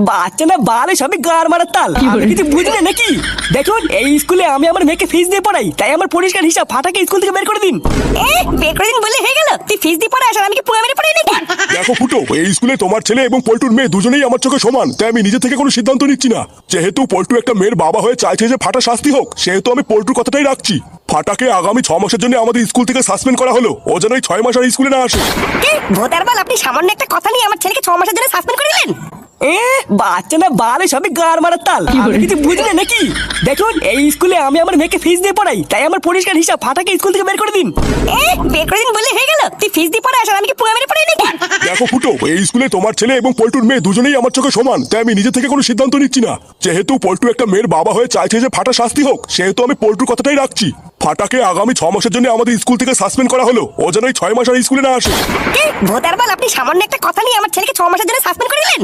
বাচ্চা না বালে সবই গার মারার তাল, আমি কিছু বুঝি না নাকি? দেখুন, এই স্কুলে আমি আমার মেয়েকে ফিস দিয়ে পড়াই, তাই আমার পরিষ্কার হিসাব ফাটাকে স্কুল থেকে বের করে দিন। বের করে দিন বলে হয়ে গেল? তুই ফিস দিয়ে পড়াস আর আমি কি পুঙ্গা মেরে পড়াই নাকি? দেখো ফুটো, এই স্কুলে তোমার ছেলে এবং পল্টুর মেয়ে দুজনেই আমার চোখে সমান, তাই আমি নিজে থেকে কোনো সিদ্ধান্ত নিচ্ছি না। যেহেতু পল্টু একটা মেয়ের বাবা হয়ে চাইছে যে ফাটা শাস্তি হোক, সেহেতু আমি পল্টুর কথাটাই রাখছি। ফাটাকে আগামী 6 মাসের জন্য আমাদের স্কুল থেকে সাসপেন্ড করা হলো, ও যেন এই 6 মাস আর স্কুলে না আসে। ভোটার বল, আপনি সামান্য একটা কথা নিয়ে আমার ছেলেকে 6 মাসের জন্য সাসপেন্ড করে দিলেন? বাচ্চা না বালে সবই গার মারার তাল, আমি কিছু বুঝি না নাকি? দেখুন, এই স্কুলে আমি আমার মেয়েকে ফিস দিয়ে পড়াই, তাই আমার পরিষ্কার হিসাব ফাটাকে স্কুল থেকে বের করে দিন। বের করে দিন বলে হয়ে গেল? তুই ফিস দিয়ে পড়াস আর আমি কি পুঙ্গা মেরে পড়াই নাকি? দেখো ফুটো, এই স্কুলে তোমার ছেলে এবং পল্টুর মেয়ে দুজনেই আমার চোখে সমান, তাই আমি নিজে থেকে কোনো সিদ্ধান্ত নিচ্ছি না। যেহেতু পল্টু একটা মেয়ের বাবা হয়ে চাইছে যে ফাটা শাস্তি হোক, সেহেতু আমি পল্টুর কথাটাই রাখছি। ফাটাকে আগামী 6 মাসের জন্য আমাদের স্কুল থেকে সাসপেন্ড করা হলো, ও যেন এই 6 মাস আর স্কুলে না আসে। ভোটার বল, আপনি সামান্য একটা কথা নিয়ে আমার ছেলেকে 6 মাসের জন্য সাসপেন্ড করে দিলেন?